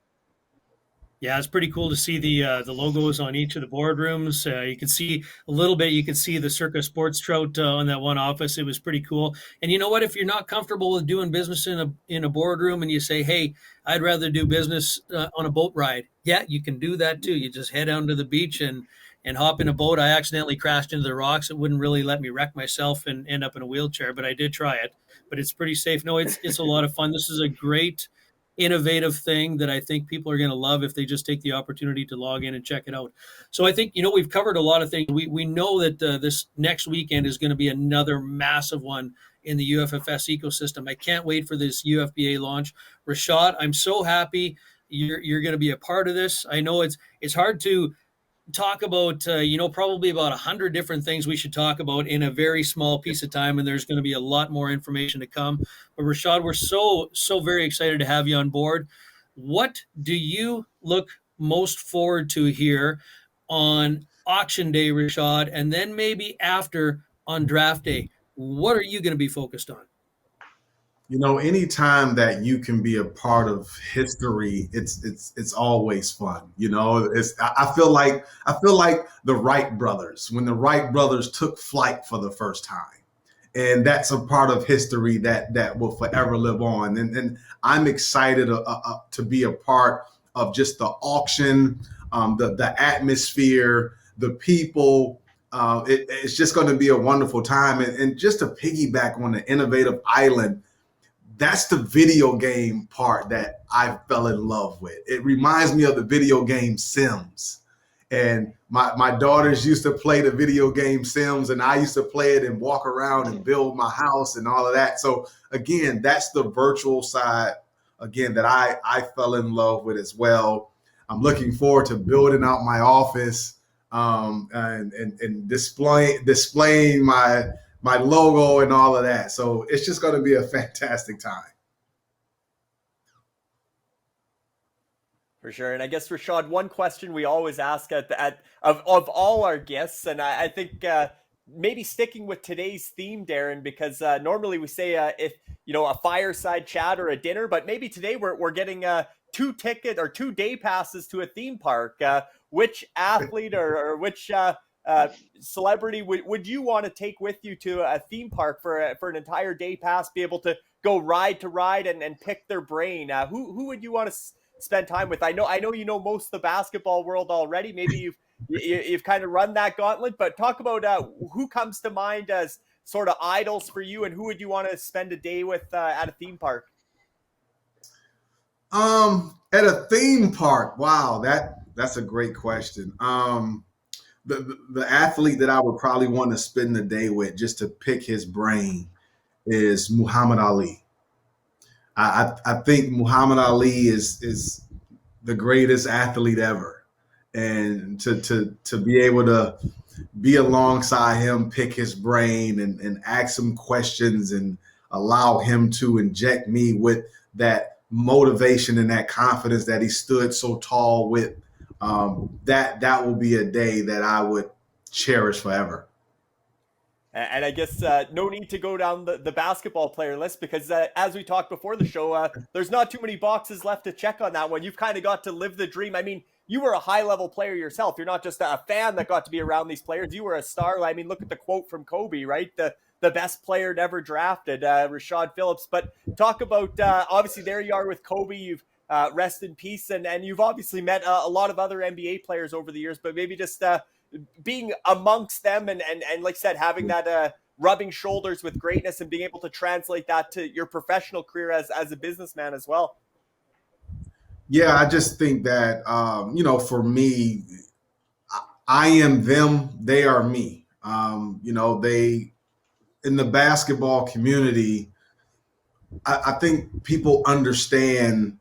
Yeah, it's pretty cool to see the logos on each of the boardrooms. You can see a little bit. You can see the Circa Sports Trout on that one office. It was pretty cool. And you know what? If you're not comfortable with doing business in a boardroom, and you say, "Hey, I'd rather do business on a boat ride," yeah, you can do that too. You just head down to the beach and hop in a boat. I accidentally crashed into the rocks. It wouldn't really let me wreck myself and end up in a wheelchair, but I did try it. But it's pretty safe. No, it's a lot of fun. This is a great, innovative thing that I think people are going to love if they just take the opportunity to log in and check it out. So I think, we've covered a lot of things. We know that this next weekend is going to be another massive one in the UFFS ecosystem. I can't wait for this UFBA launch. Rashad, I'm so happy you're going to be a part of this. I know it's hard to talk about, probably about 100 different things we should talk about in a very small piece of time, and there's going to be a lot more information to come. But Rashad, we're so very excited to have you on board. What do you look most forward to here on auction day, Rashad, and then maybe after on draft day? What are you going to be focused on? Anytime that you can be a part of history, it's always fun. I feel like the Wright brothers, when the Wright brothers took flight for the first time, and that's a part of history that will forever live on. And I'm excited to be a part of just the auction, the atmosphere, the people. It's just going to be a wonderful time. And just to piggyback on the innovative island, that's the video game part that I fell in love with. It reminds me of the video game Sims. And my daughters used to play the video game Sims, and I used to play it and walk around and build my house and all of that. So again, that's the virtual side, again, that I fell in love with as well. I'm looking forward to building out my office and displaying my logo and all of that. So it's just going to be a fantastic time. For sure. And I guess, Rashad, one question we always ask of all our guests, and I think maybe sticking with today's theme, Darren, because normally we say if a fireside chat or a dinner, but maybe today we're getting 2 day passes to a theme park. Which athlete or which celebrity would you want to take with you to a theme park for an entire day pass, be able to go ride to ride and pick their brain? Who would you want to spend time with? I know most of the basketball world already. Maybe you've kind of run that gauntlet, but talk about who comes to mind as sort of idols for you, and who would you want to spend a day with at a theme park? At a theme park, wow, that's a great question. The athlete that I would probably want to spend the day with, just to pick his brain, is Muhammad Ali. I think Muhammad Ali is the greatest athlete ever, and to be able to be alongside him, pick his brain, and ask him questions, and allow him to inject me with that motivation and that confidence that he stood so tall with. That will be a day that I would cherish forever. And I guess no need to go down the basketball player list, because as we talked before the show, there's not too many boxes left to check on that one. You've kind of got to live the dream. I mean, you were a high-level player yourself. You're not just a fan that got to be around these players. You were a star. I mean, look at the quote from Kobe, right? The best player never drafted, Rashad Phillips. But talk about, obviously, there you are with Kobe. You've rest in peace. And you've obviously met a lot of other NBA players over the years, but maybe just being amongst them and like I said, having that rubbing shoulders with greatness and being able to translate that to your professional career as a businessman as well. Yeah, I just think that, for me, I am them, they are me. They, in the basketball community, I think people understand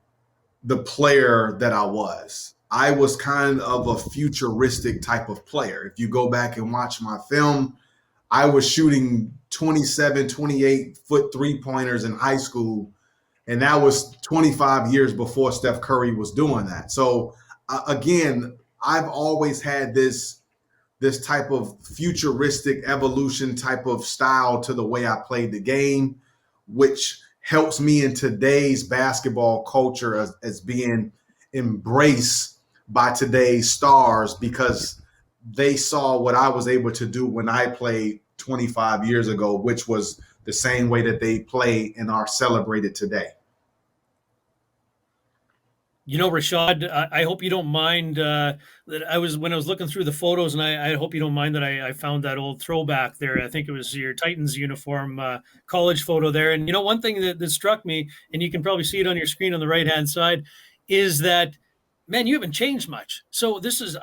the player that I was. I was kind of a futuristic type of player. If you go back and watch my film, I was shooting 27, 28-foot three-pointers in high school, and that was 25 years before Steph Curry was doing that. So, again, I've always had this type of futuristic evolution type of style to the way I played the game, which helps me in today's basketball culture as being embraced by today's stars, because they saw what I was able to do when I played 25 years ago, which was the same way that they play and are celebrated today. Rashad, I hope you don't mind that when I was looking through the photos, and I hope you don't mind that I found that old throwback there. I think it was your Titans uniform college photo there. And, one thing that struck me, and you can probably see it on your screen on the right-hand side, is that, man, you haven't changed much. So this was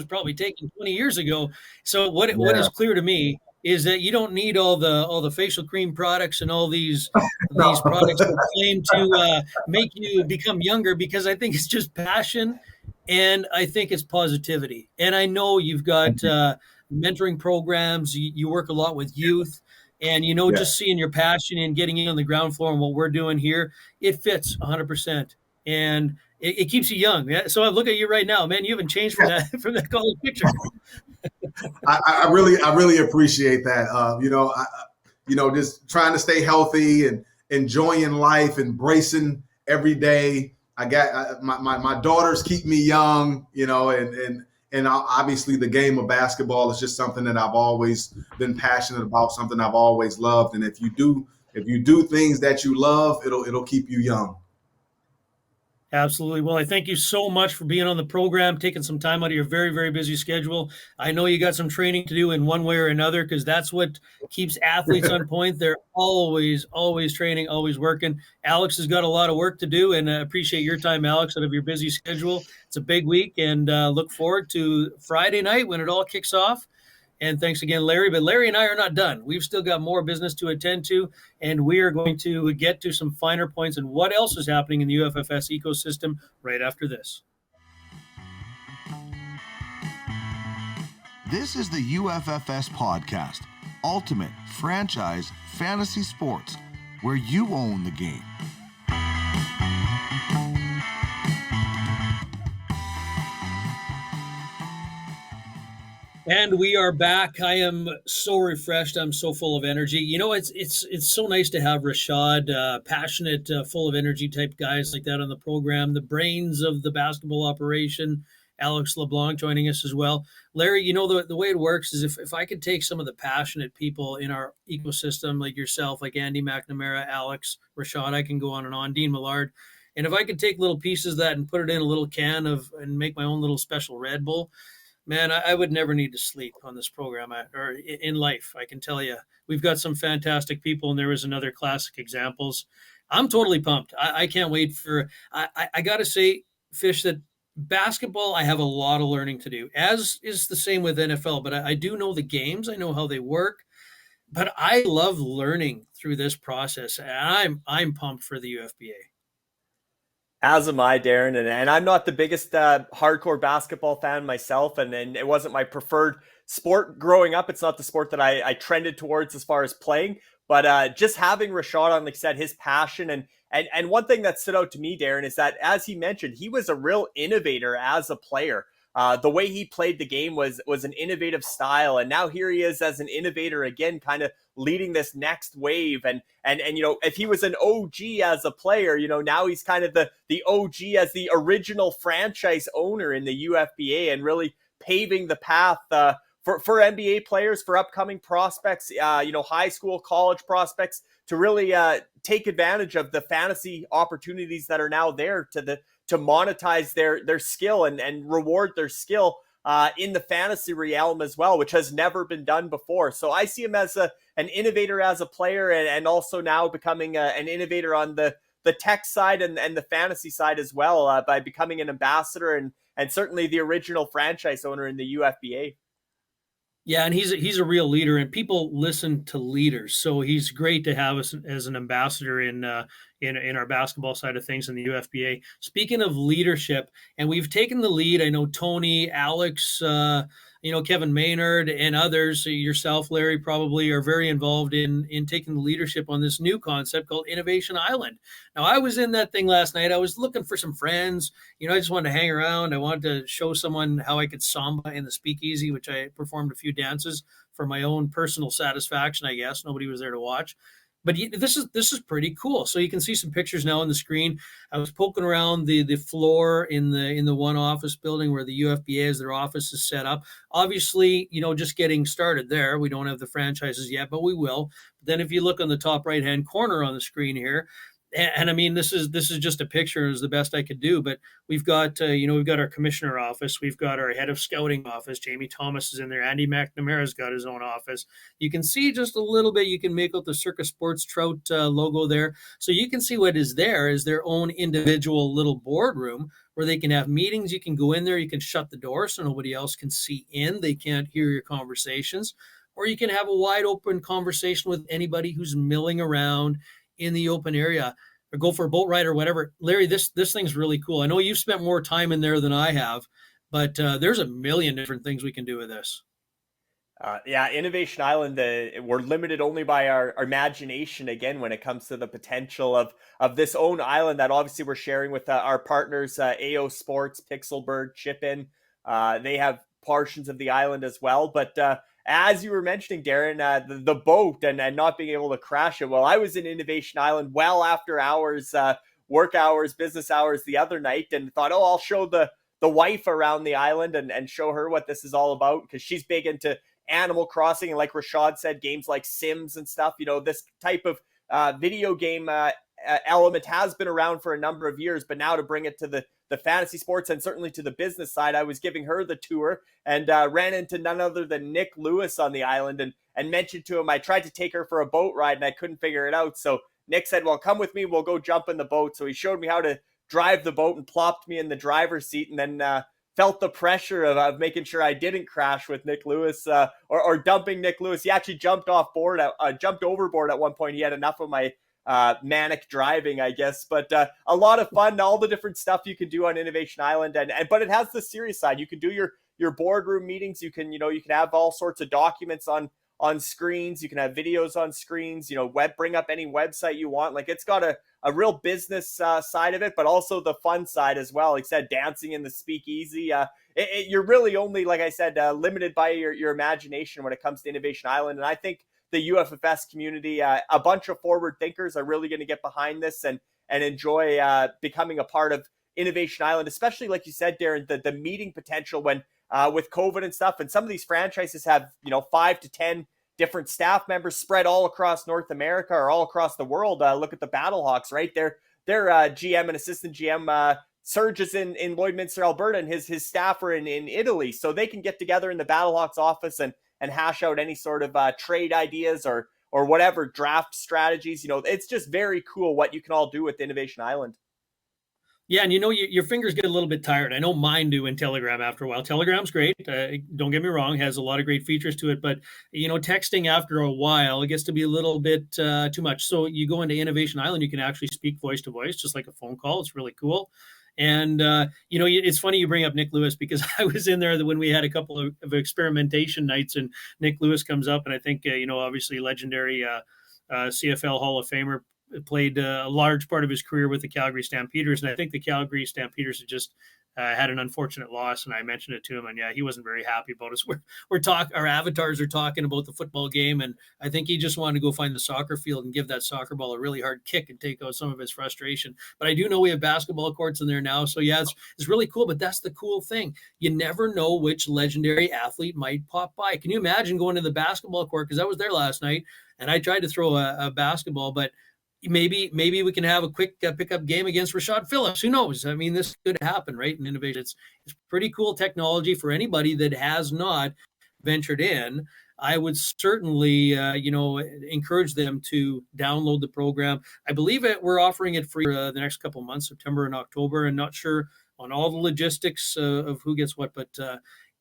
probably taken 20 years ago. So what is clear to me is that you don't need all the facial cream products and all these products that claim to make you become younger, because I think it's just passion And I think it's positivity. And I know you've got mentoring programs. You work a lot with youth. And, Yeah. just seeing your passion and getting in on the ground floor and what we're doing here, it fits 100%. And it keeps you young. Yeah? So I look at you right now, man, you haven't changed from that college picture. I really appreciate that. Just trying to stay healthy and enjoying life, embracing every day. I got my daughters keep me young, and obviously the game of basketball is just something that I've always been passionate about, something I've always loved. And if you do things that you love, it'll keep you young. Absolutely. Well, I thank you so much for being on the program, taking some time out of your very, very busy schedule. I know you got some training to do in one way or another, because that's what keeps athletes on point. They're always training, always working. Alex has got a lot of work to do, and I appreciate your time, Alex, out of your busy schedule. It's a big week, and look forward to Friday night when it all kicks off. And thanks again, Larry. But Larry and I are not done. We've still got more business to attend to, and we are going to get to some finer points and what else is happening in the UFFS ecosystem right after this. This is the UFFS Podcast, Ultimate Franchise Fantasy Sports, where you own the game. And we are back. I am so refreshed. I'm so full of energy. It's so nice to have Rashad, passionate, full of energy type guys like that on the program. The brains of the basketball operation, Alex Leblanc joining us as well. Larry, the way it works is if I could take some of the passionate people in our ecosystem, like yourself, like Andy McNamara, Alex, Rashad, I can go on and on, Dean Millard. And if I could take little pieces of that and put it in a little can and make my own little special Red Bull, man, I would never need to sleep on this program or in life. I can tell you, we've got some fantastic people, and there is another classic examples. I'm totally pumped. I can't wait I got to say, Fish, that basketball, I have a lot of learning to do, as is the same with NFL, but I do know the games. I know how they work, but I love learning through this process. And I'm pumped for the UFBA. As am I, Darren, and I'm not the biggest hardcore basketball fan myself, and it wasn't my preferred sport growing up. It's not the sport that I trended towards as far as playing, but just having Rashad on, like I said, his passion, and one thing that stood out to me, Darren, is that, as he mentioned, he was a real innovator as a player. The way he played the game was an innovative style, and now here he is as an innovator again, kind of leading this next wave. And if he was an OG as a player, now he's kind of the OG as the original franchise owner in the UFBA, and really paving the path for NBA players, for upcoming prospects, high school, college prospects, to really take advantage of the fantasy opportunities that are now there to monetize their skill and reward their skill in the fantasy realm as well, which has never been done before. So I see him as an innovator as a player, and also now becoming an innovator on the tech side and the fantasy side as well, by becoming an ambassador and certainly the original franchise owner in the UFBA. Yeah, and he's a real leader, and people listen to leaders. So he's great to have us as an ambassador in our basketball side of things in the UFBA. Speaking of leadership, and we've taken the lead. I know Tony, Alex, Kevin Maynard, and others, yourself, Larry, probably are very involved in taking the leadership on this new concept called Innovation Island. Now, I was in that thing last night. I was looking for some friends. I just wanted to hang around. I wanted to show someone how I could samba in the speakeasy, which I performed a few dances for my own personal satisfaction, I guess. Nobody was there to watch. But this is pretty cool. So you can see some pictures now on the screen. I was poking around the floor in the one office building where the UFBA has their office is set up. Obviously, just getting started there. We don't have the franchises yet, but we will. But then if you look on the top right-hand corner on the screen here, and I mean, this is just a picture, is the best I could do, but we've got, we've got our commissioner office. We've got our head of scouting office. Jamie Thomas is in there. Andy McNamara's got his own office. You can see just a little bit. You can make out the Circus Sports Trout logo there. So you can see what is there is their own individual little boardroom where they can have meetings. You can go in there. You can shut the door so nobody else can see in. They can't hear your conversations. Or you can have a wide open conversation with anybody who's milling around in the open area. or go for a boat ride or whatever. Larry, this thing's really cool. I know you've spent more time in there than I have, but there's a million different things we can do with this. Yeah, Innovation Island, we're limited only by our imagination again when it comes to the potential of this own island that obviously we're sharing with our partners, AO Sports, Pixelberg, Chip-In. They have portions of the island as well. But as you were mentioning, Darren, the boat and not being able to crash it. Well, I was in Innovation Island well after hours, work hours, business hours the other night, and thought, I'll show the wife around the island and show her what this is all about, because she's big into Animal Crossing, and like Rashad said, games like Sims and stuff. This type of video game element has been around for a number of years, but now to bring it to the fantasy sports and certainly to the business side, I was giving her the tour and ran into none other than Nick Lewis on the island and mentioned to him I tried to take her for a boat ride and I couldn't figure it out. So Nick said, well, come with me, we'll go jump in the boat. So he showed me how to drive the boat and plopped me in the driver's seat, and then felt the pressure of making sure I didn't crash with Nick Lewis or dumping Nick Lewis. He actually jumped overboard at one point. He had enough of my manic driving, I guess. But a lot of fun, all the different stuff you can do on Innovation Island, but it has the serious side. You can do your boardroom meetings. You can have all sorts of documents on screens. You can have videos on screens. Bring up any website you want. Like, it's got a real business side of it, but also the fun side as well. Like I said, dancing in the speakeasy. You're really only, like I said, limited by your imagination when it comes to Innovation Island. And I think the UFFS community, a bunch of forward thinkers are really going to get behind this and enjoy becoming a part of Innovation Island, especially like you said, Darren, the meeting potential when with COVID and stuff. And some of these franchises have, 5 to 10 different staff members spread all across North America or all across the world. Look at the Battlehawks, right? Their GM and assistant GM Serge is in Lloydminster, Alberta, and his staff are in Italy. So they can get together in the Battlehawks office and hash out any sort of trade ideas or whatever draft strategies. It's just very cool what you can all do with Innovation Island. Yeah, and your fingers get a little bit tired. I know mine do in Telegram after a while. Telegram's great. Don't get me wrong, has a lot of great features to it. But, texting after a while, it gets to be a little bit too much. So you go into Innovation Island, you can actually speak voice to voice, just like a phone call. It's really cool. And, it's funny you bring up Nick Lewis, because I was in there when we had a couple of experimentation nights, and Nick Lewis comes up, and I think, obviously legendary CFL Hall of Famer, played a large part of his career with the Calgary Stampeders. And I think the Calgary Stampeders had just had an unfortunate loss. And I mentioned it to him, and yeah, he wasn't very happy about us. Our avatars are talking about the football game. And I think he just wanted to go find the soccer field and give that soccer ball a really hard kick and take out some of his frustration. But I do know we have basketball courts in there now. So yeah, it's really cool, but that's the cool thing. You never know which legendary athlete might pop by. Can you imagine going to the basketball court? Because I was there last night and I tried to throw a basketball, but maybe we can have a quick pickup game against Rashad Phillips. Who knows? I mean, this could happen, right? In innovation, it's pretty cool technology for anybody that has not ventured in. I would certainly, encourage them to download the program. I believe we're offering it free the next couple of months, September and October, and not sure on all the logistics of who gets what, but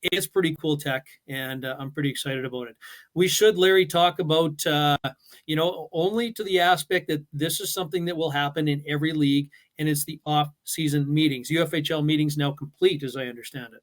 it's pretty cool tech, and I'm pretty excited about it. We should, Larry, talk about, only to the aspect that this is something that will happen in every league, and it's the off-season meetings. UFHL meetings now complete, as I understand it.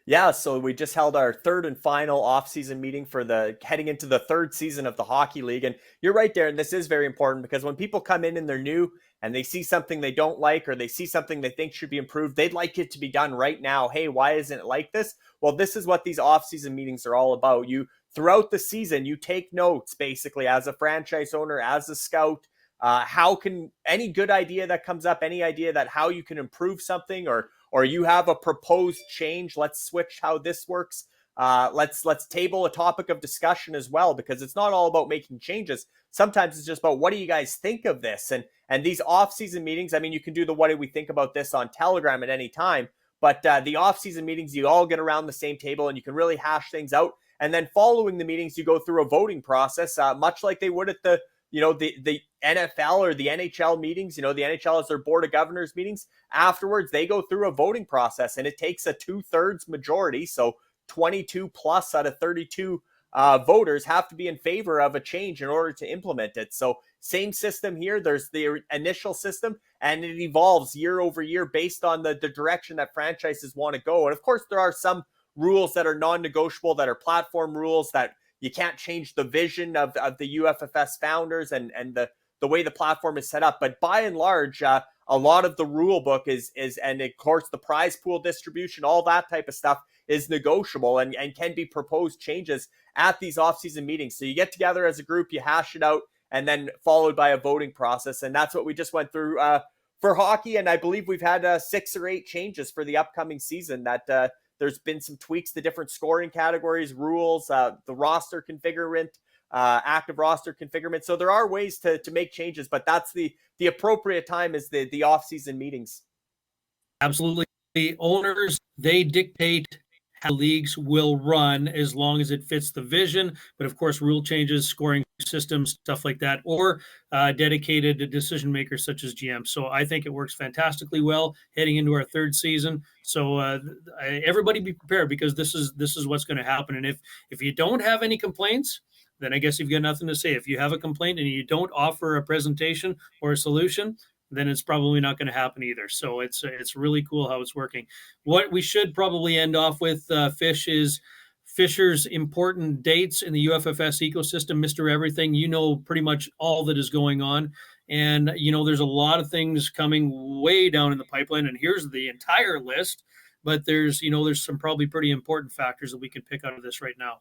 Yeah, so we just held our third and final off-season meeting for heading into the third season of the hockey league. And you're right, Darren, this is very important, because when people come in and they're new and they see something they don't like, or they see something they think should be improved, they'd like it to be done right now. Hey, why isn't it like this? Well, this is what these off-season meetings are all about. Throughout the season, you take notes, basically, as a franchise owner, as a scout. How can any good idea that comes up, any idea that how you can improve something, or you have a proposed change, let's switch how this works. Let's table a topic of discussion as well, because it's not all about making changes. Sometimes it's just about, what do you guys think of this? And these off-season meetings, I mean, you can do the what do we think about this on Telegram at any time, but the off-season meetings, you all get around the same table and you can really hash things out. And then following the meetings, you go through a voting process, much like they would at the NFL or the NHL meetings. The NHL has their board of governors meetings. Afterwards, they go through a voting process, and it takes a 2/3 majority. So 22 plus out of 32 voters have to be in favor of a change in order to implement it. So same system here. There's the initial system, and it evolves year over year based on the direction that franchises want to go. And of course, there are some rules that are non-negotiable, that are platform rules, that you can't change the vision of the UFFS founders and the way the platform is set up. But by and large, a lot of the rule book is, and of course the prize pool distribution, all that type of stuff is negotiable and can be proposed changes at these off-season meetings. So you get together as a group, you hash it out, and then followed by a voting process. And that's what we just went through for hockey. And I believe we've had 6 or 8 changes for the upcoming season. That there's been some tweaks to different scoring categories, rules, the roster configurement, active roster configurement. So there are ways to make changes, but that's the appropriate time is the off-season meetings. Absolutely. The owners, they dictate how leagues will run as long as it fits the vision. But of course, rule changes, scoring systems, stuff like that, or dedicated decision makers such as GM. So I think it works fantastically well heading into our 3rd season. So everybody be prepared, because this is what's going to happen. And if you don't have any complaints, then I guess you've got nothing to say. If you have a complaint and you don't offer a presentation or a solution, then it's probably not going to happen either. So it's really cool how it's working. What we should probably end off with, Fish, is Fisher's important dates in the UFFS ecosystem. Mr. Everything, you know pretty much all that is going on. And, you know, there's a lot of things coming way down in the pipeline. And here's the entire list. But there's some probably pretty important factors that we can pick out of this right now.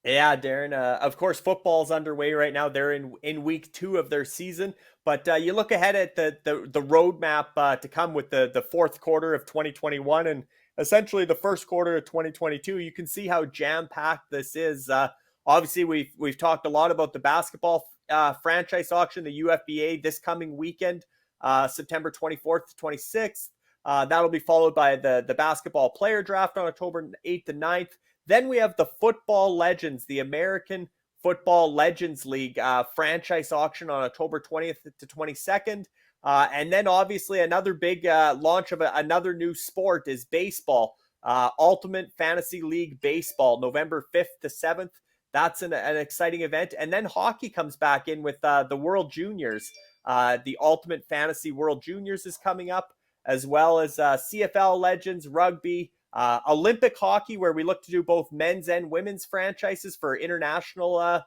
Yeah, Darren, of course, football's underway right now. They're in week 2 of their season, but you look ahead at the roadmap to come with the 4th quarter of 2021 and essentially the 1st quarter of 2022. You can see how jam-packed this is. Obviously, we've talked a lot about the basketball franchise auction, the UFBA, this coming weekend, September 24th to 26th. That'll be followed by the basketball player draft on October 8th and 9th. Then we have the Football Legends, the American Football Legends League franchise auction on October 20th to 22nd. And then obviously another big launch of another new sport is baseball. Ultimate Fantasy League Baseball, November 5th to 7th. That's an exciting event. And then hockey comes back in with the World Juniors. The Ultimate Fantasy World Juniors is coming up, as well as CFL Legends, rugby, Olympic hockey, where we look to do both men's and women's franchises for international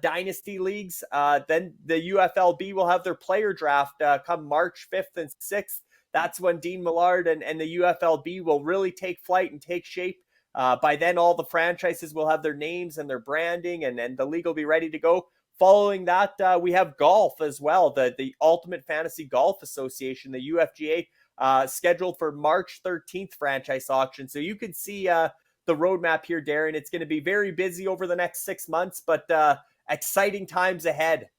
dynasty leagues. Then the UFLB will have their player draft come March 5th and 6th. That's when Dean Millard and the UFLB will really take flight and take shape. By then, all the franchises will have their names and their branding, and the league will be ready to go. Following that, we have golf as well, the Ultimate Fantasy Golf Association, the UFGA, scheduled for March 13th franchise auction. So you can see the roadmap here, Darren. It's going to be very busy over the next 6 months, but exciting times ahead.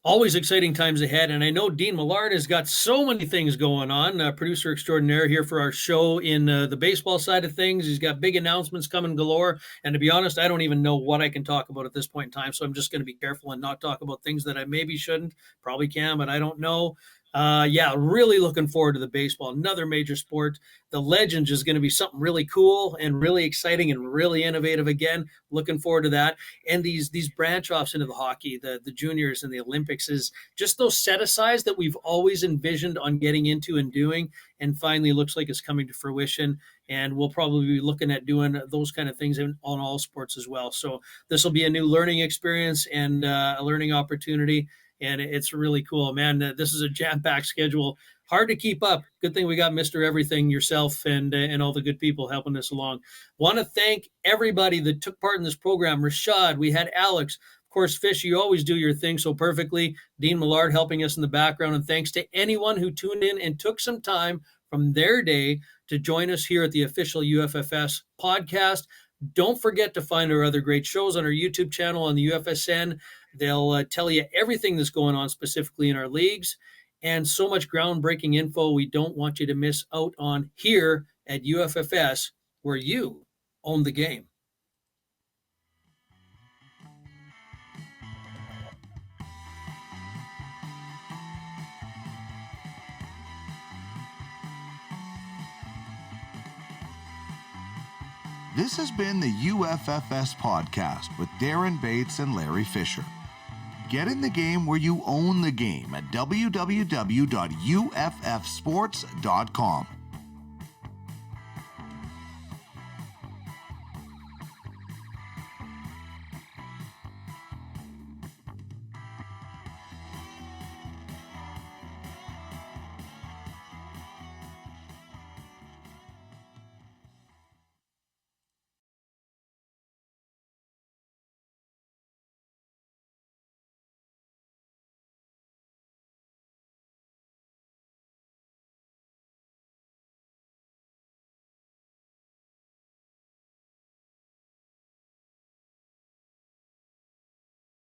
Always exciting times ahead. And I know Dean Millard has got so many things going on, producer extraordinaire here for our show in the baseball side of things. He's got big announcements coming galore. And to be honest, I don't even know what I can talk about at this point in time. So I'm just going to be careful and not talk about things that I maybe shouldn't, probably can, but I don't know. Really looking forward to the baseball, another major sport. The Legends is going to be something really cool and really exciting and really innovative again. Looking forward to that. And these branch offs into the hockey, the juniors and the Olympics, is just those set-asides that we've always envisioned on getting into and doing, and finally looks like it's coming to fruition. And we'll probably be looking at doing those kind of things on all sports as well. So this will be a new learning experience and a learning opportunity. And it's really cool, man. This is a jam-packed schedule. Hard to keep up. Good thing we got Mr. Everything, yourself, and all the good people helping us along. Want to thank everybody that took part in this program. Rashad, we had Alex. Of course, Fish, you always do your thing so perfectly. Dean Millard helping us in the background. And thanks to anyone who tuned in and took some time from their day to join us here at the official UFFS podcast. Don't forget to find our other great shows on our YouTube channel on the UFSN. They'll tell you everything that's going on specifically in our leagues, and so much groundbreaking info we don't want you to miss out on here at UFFS, where you own the game. This has been the UFFS Podcast with Darren Bates and Larry Fisher. Get in the game where you own the game at www.uffsports.com.